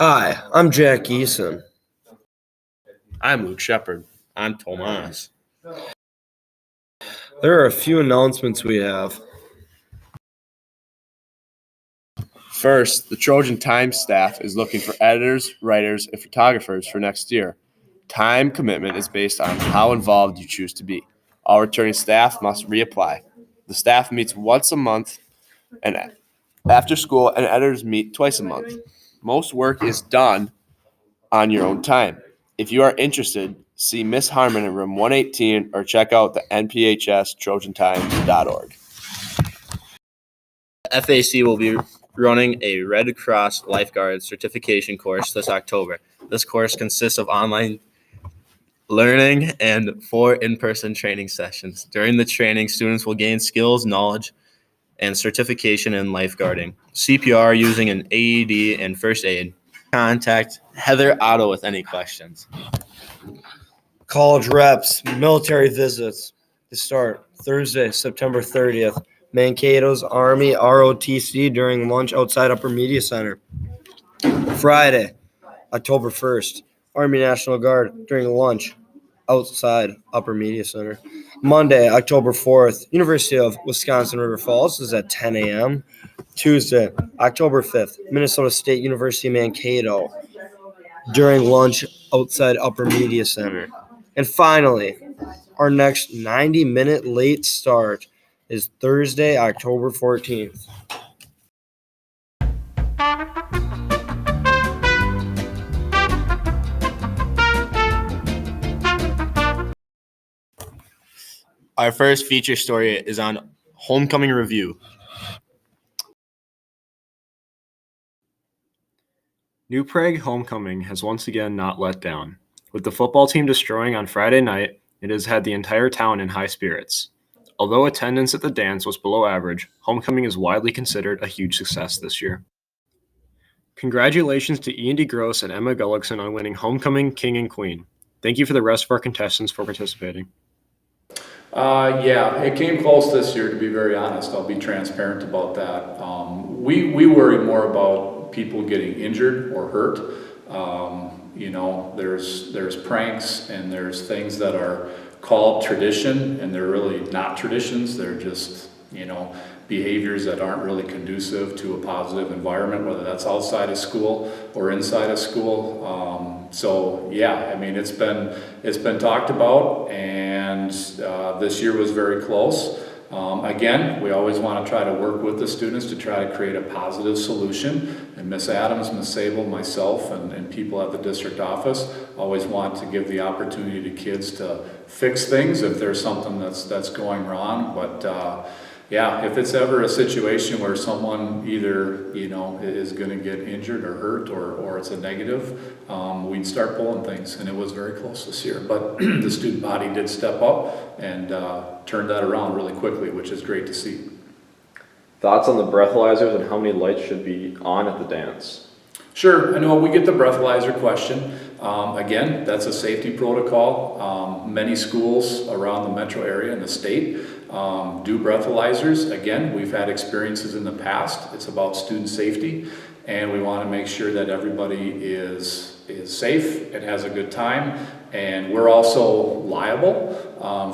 Hi, I'm Jack Eason. I'm Luke Shepard. I'm Tomas. There are a few announcements we have. First, the Trojan Times staff is looking for editors, writers, and photographers for next year. Time commitment is based on how involved you choose to be. All returning staff must reapply. The staff meets once a month, and after school, and editors meet twice a month. Most work is done on your own time. If you are interested, see Miss Harmon in room 118 or check out the nphstrojantimes.org. FAC will be running a Red Cross lifeguard certification course this October. This course consists of online learning and 4 in-person training sessions. During the training, students will gain skills, knowledge, and certification in lifeguarding, CPR using an AED, and first aid. Contact Heather Otto with any questions. College reps, military visits. They start Thursday, September 30th. Mankato's Army ROTC during lunch outside Upper Media Center. Friday, October 1st. Army National Guard during lunch outside Upper Media Center. Monday, October 4th. University of Wisconsin River Falls is at 10 a.m. Tuesday, October 5th. Minnesota State University Mankato during lunch outside Upper Media Center. And finally, our next 90-minute late start is Thursday, October 14th. Our first feature story is on homecoming review. New Prague homecoming has once again not let down. With the football team destroying on Friday night, it has had the entire town in high spirits. Although attendance at the dance was below average, homecoming is widely considered a huge success this year. Congratulations to Ian DeGrosse and Emma Gullickson on winning Homecoming King and Queen. Thank you for the rest of our contestants for participating. Yeah, it came close this year, to be very honest. I'll be transparent about that. We worry more about people getting injured or hurt. There's pranks and there's things that are called tradition, and they're really not traditions. They're just, behaviors that aren't really conducive to a positive environment, whether that's outside of school or inside of school. It's been talked about, and this year was very close. Again, we always want to try to work with the students to try to create a positive solution. And Miss Adams, Miss Sable, myself, and people at the district office always want to give the opportunity to kids to fix things if there's something that's going wrong. But if it's ever a situation where someone either is going to get injured or hurt or it's a negative, we'd start pulling things, and it was very close this year. But the student body did step up and turned that around really quickly, which is great to see. Thoughts on the breathalyzers and how many lights should be on at the dance? Sure, I know we get the breathalyzer question. Again, that's a safety protocol. Many schools around the metro area and the state do breathalyzers. Again, we've had experiences in the past. It's about student safety, and we want to make sure that everybody is safe and has a good time. And we're also liable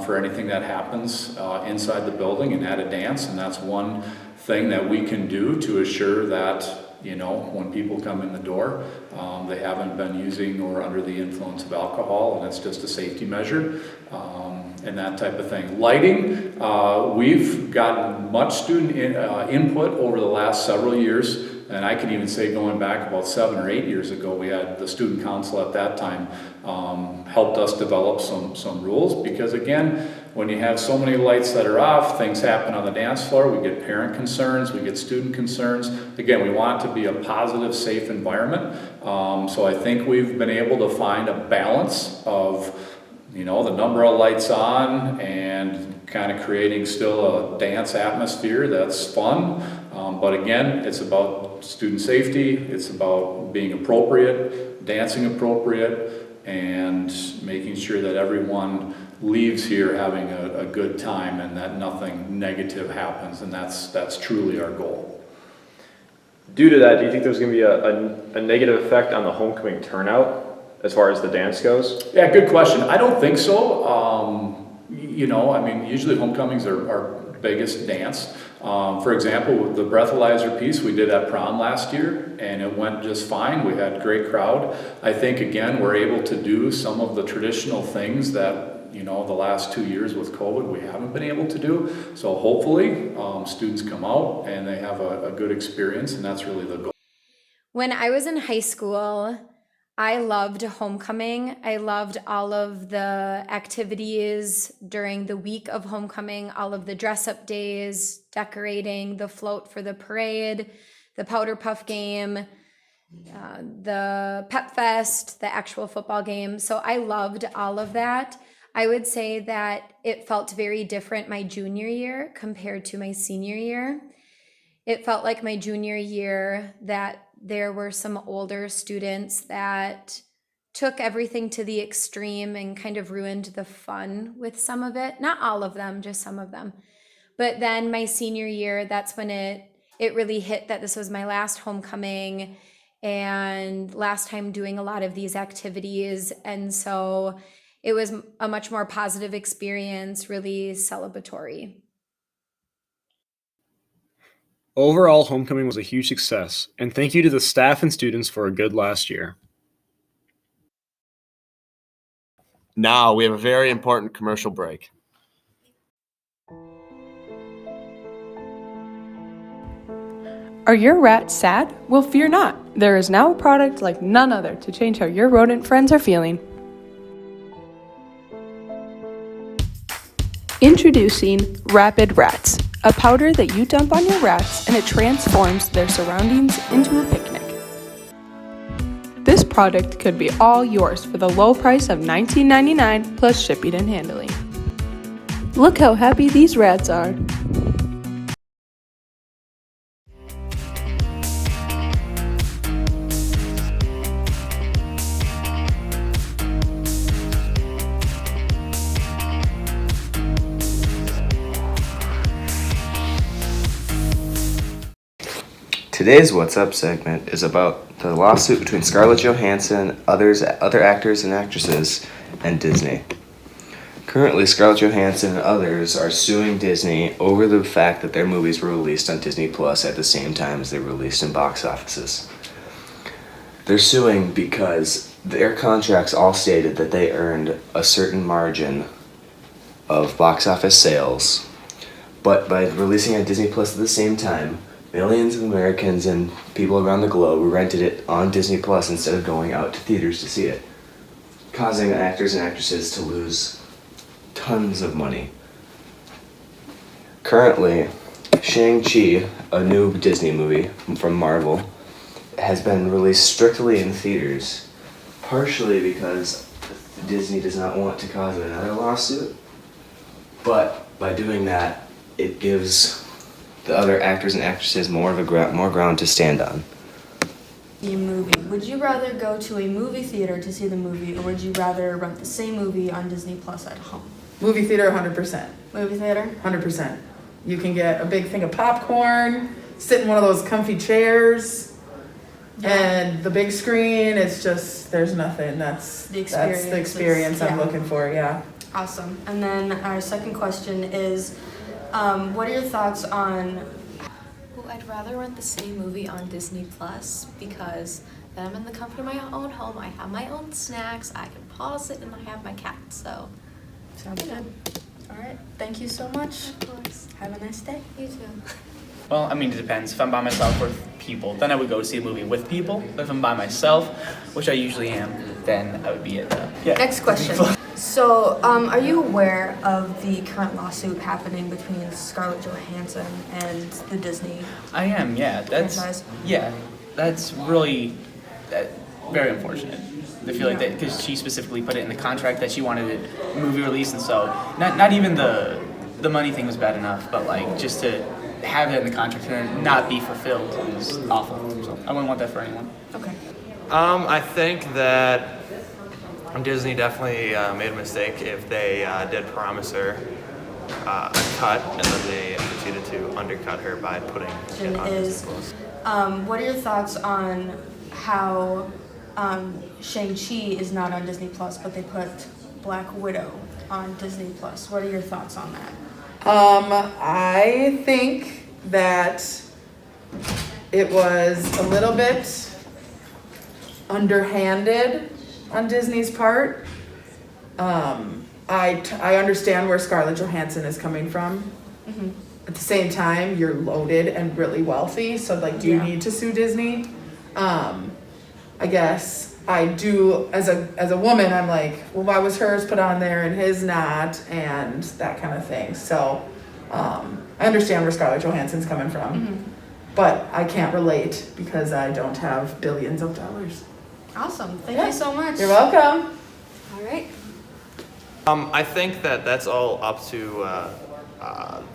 for anything that happens inside the building and at a dance, and that's one thing that we can do to assure that when people come in the door, they haven't been using or under the influence of alcohol, and it's just a safety measure, and that type of thing. Lighting, we've gotten much student input over the last several years, and I can even say going back about 7 or 8 years ago, we had the student council at that time helped us develop some rules, because again, when you have so many lights that are off, things happen on the dance floor. We get parent concerns, we get student concerns. Again, we want it to be a positive, safe environment. So I think we've been able to find a balance of, the number of lights on and kind of creating still a dance atmosphere that's fun. But again, it's about student safety. It's about being appropriate, dancing appropriate, and making sure that everyone leaves here having a good time and that nothing negative happens, and that's truly our goal. Due to that, do you think there's going to be a negative effect on the homecoming turnout as far as the dance goes? Yeah, good question. I don't think so. I mean, usually homecomings are our biggest dance. For example, with the breathalyzer piece we did at prom last year, and it went just fine. We had a great crowd. I think, again, we're able to do some of the traditional things that, the last 2 years with COVID, we haven't been able to do. So hopefully, students come out and they have a good experience, and that's really the goal. When I was in high school, I loved homecoming. I loved all of the activities during the week of homecoming, all of the dress up days, decorating, the float for the parade, the powder puff game, the pep fest, the actual football game. So I loved all of that. I would say that it felt very different my junior year compared to my senior year. It felt like my junior year that there were some older students that took everything to the extreme and kind of ruined the fun with some of it. Not all of them, just some of them. But then my senior year, that's when it really hit that this was my last homecoming and last time doing a lot of these activities. And so it was a much more positive experience, really celebratory. Overall, homecoming was a huge success, and thank you to the staff and students for a good last year. Now we have a very important commercial break. Are your rats sad? Well, fear not. There is now a product like none other to change how your rodent friends are feeling. Introducing Rapid Rats, a powder that you dump on your rats and it transforms their surroundings into a picnic. This product could be all yours for the low price of $19.99 plus shipping and handling. Look how happy these rats are. Today's What's Up segment is about the lawsuit between Scarlett Johansson, other actors and actresses, and Disney. Currently, Scarlett Johansson and others are suing Disney over the fact that their movies were released on Disney Plus at the same time as they were released in box offices. They're suing because their contracts all stated that they earned a certain margin of box office sales, but by releasing on Disney Plus at the same time, millions of Americans and people around the globe rented it on Disney Plus instead of going out to theaters to see it, causing actors and actresses to lose tons of money. Currently, Shang-Chi, a new Disney movie from Marvel, has been released strictly in theaters, partially because Disney does not want to cause another lawsuit, but by doing that, it gives the other actors and actresses more ground to stand on. A movie. Would you rather go to a movie theater to see the movie, or would you rather rent the same movie on Disney Plus at home? Movie theater, 100%. Movie theater? 100%. You can get a big thing of popcorn, sit in one of those comfy chairs, and the big screen, it's just, there's nothing. That's the experience I'm looking for, yeah. Awesome. And then our second question is, what are your thoughts on... Well, I'd rather rent the same movie on Disney Plus because then I'm in the comfort of my own home. I have my own snacks. I can pause it, and I have my cat. So, Sounds good. All right. Thank you so much. Of course. Have a nice day. You too. Well, I mean, it depends. If I'm by myself or with people, then I would go see a movie with people. But if I'm by myself, which I usually am, then I would be at Next question. So, are you aware of the current lawsuit happening between Scarlett Johansson and the Disney? I am, yeah. Franchise? That's really very unfortunate. I feel like that because she specifically put it in the contract that she wanted it movie release, and so not even the money thing was bad enough, but like just to have it in the contract and then not be fulfilled is awful. So I wouldn't want that for anyone. Okay. I think that Disney definitely made a mistake if they did promise her a cut, and then they proceeded to undercut her by putting it on Disney Plus. What are your thoughts on how Shang-Chi is not on Disney Plus, but they put Black Widow on Disney Plus? What are your thoughts on that? I think that it was a little bit underhanded on Disney's part. I understand where Scarlett Johansson is coming from. Mm-hmm. At the same time, you're loaded and really wealthy, so like, do you need to sue Disney? I guess I do. As a woman, I'm like, well, why was hers put on there and his not, and that kind of thing. So I understand where Scarlett Johansson's coming from, but I can't relate because I don't have billions of dollars. Awesome. Thank you so much. You're welcome. All right. I think that that's all up to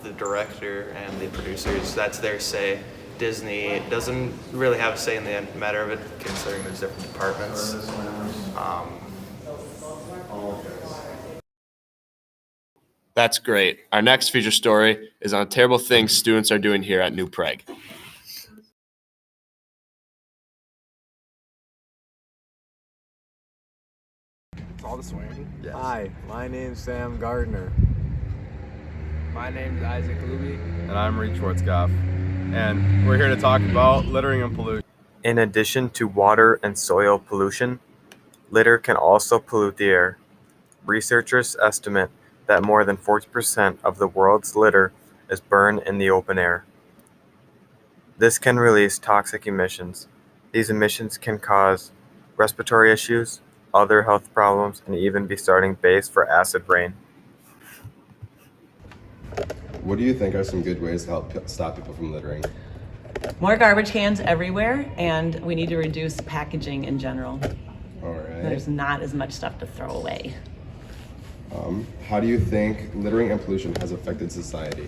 the director and the producers. That's their say. Disney doesn't really have a say in the matter of it, considering there's different departments. That's great. Our next feature story is on terrible things students are doing here at New Prague. It's all the swing? Yes. Hi, my name's Sam Gardner. My name's Isaac Luby. And I'm Reed Schwartzkopf. And we're here to talk about littering and pollution. In addition to water and soil pollution, litter can also pollute the air. Researchers estimate that more than 40% of the world's litter is burned in the open air. This can release toxic emissions. These emissions can cause respiratory issues, other health problems, and even be starting base for acid rain. What do you think are some good ways to help stop people from littering? More garbage cans everywhere, and we need to reduce packaging in general. All right. There's not as much stuff to throw away. How do you think littering and pollution has affected society?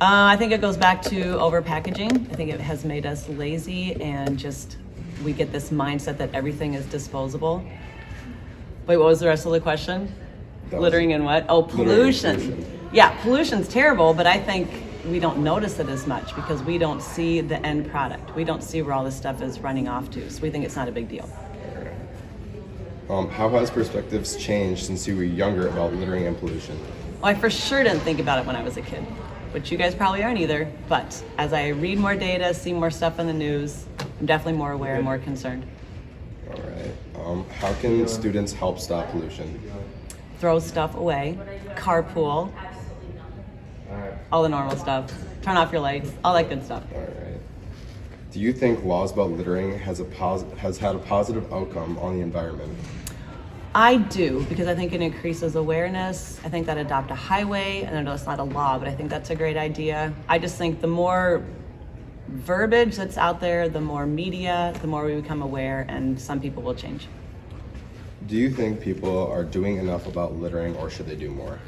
I think it goes back to over-packaging. I think it has made us lazy and just, we get this mindset that everything is disposable. Wait, what was the rest of the question? Littering and what? Oh, pollution. Yeah, pollution's terrible, but I think we don't notice it as much because we don't see the end product. We don't see where all this stuff is running off to, so we think it's not a big deal. How has perspectives changed since you were younger about littering and pollution? Well, I for sure didn't think about it when I was a kid, which you guys probably aren't either, but as I read more data, see more stuff in the news, I'm definitely more aware and more concerned. All right. How can students help stop pollution? Throw stuff away, carpool, all the normal stuff. Turn off your lights, all that good stuff. All right. Do you think laws about littering has had a positive outcome on the environment? I do, because I think it increases awareness. I think that adopt a highway, and I know it's not a law, but I think that's a great idea. I just think the more verbiage that's out there, the more media, the more we become aware, and some people will change. Do you think people are doing enough about littering, or should they do more?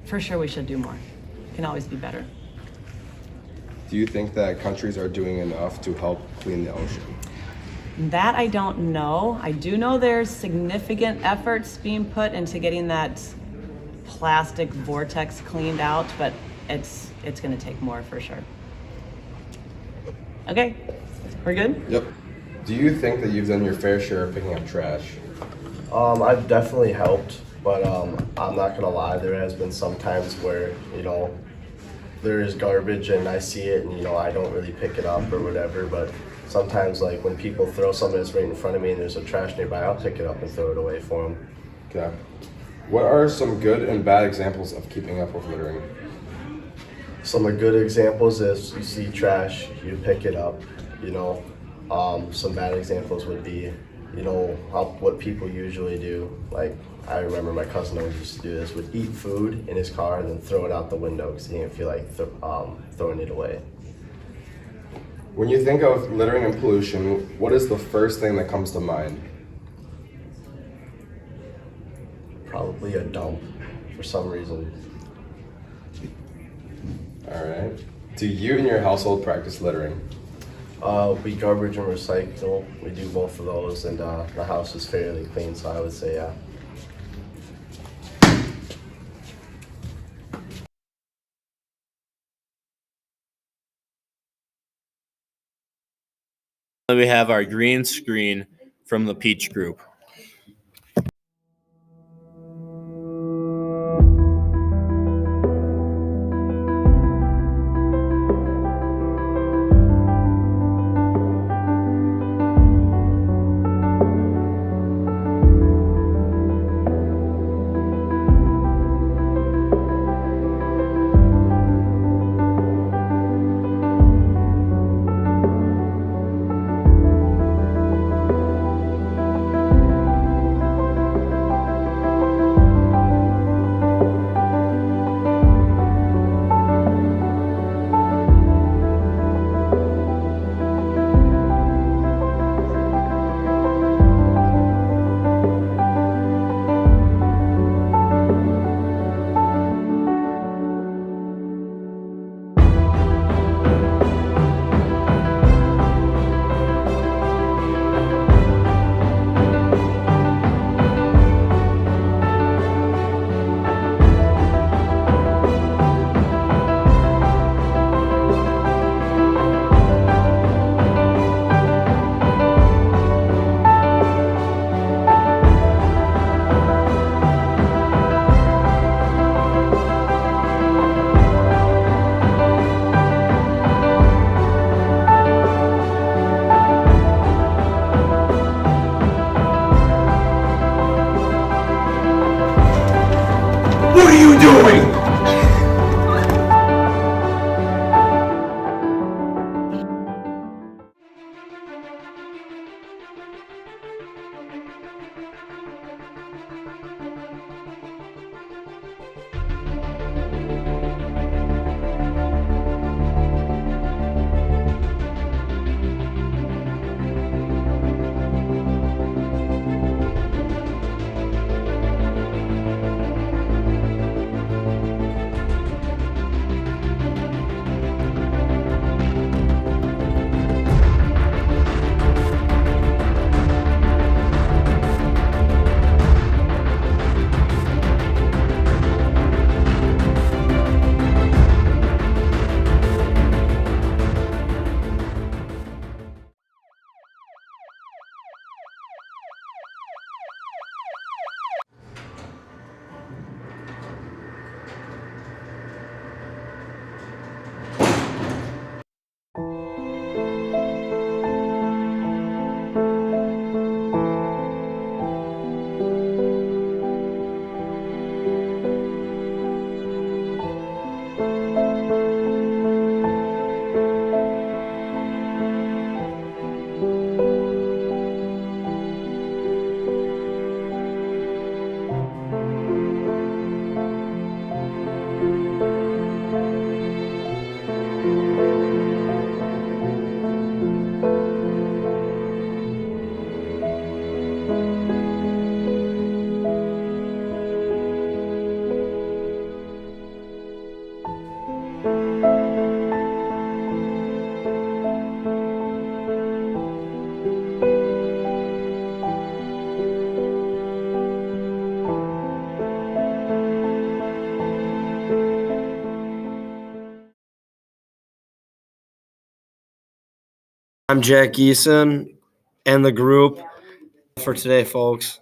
For sure we should do more. It can always be better. Do you think that countries are doing enough to help clean the ocean? That I don't know. I do know there's significant efforts being put into getting that plastic vortex cleaned out, but it's going to take more for sure. Okay, we're good? Yep. Do you think that you've done your fair share of picking up trash? I've definitely helped, but I'm not gonna lie, there has been some times where, there is garbage and I see it and, I don't really pick it up or whatever, but sometimes like when people throw something that's right in front of me and there's a trash nearby, I'll pick it up and throw it away for them. Okay. What are some good and bad examples of keeping up with littering? Some of the good examples is you see trash, you pick it up, Some bad examples would be, what people usually do. Like, I remember my cousin always used to do this, would eat food in his car and then throw it out the window because he didn't feel like throwing it away. When you think of littering and pollution, what is the first thing that comes to mind? Probably a dump, for some reason. All right. Do you and your household practice littering? We garbage and recycle. We do both of those, and the house is fairly clean, so I would say yeah. We have our green screen from the Peach Group. What are you doing? I'm Jack Eason and the group for today, folks.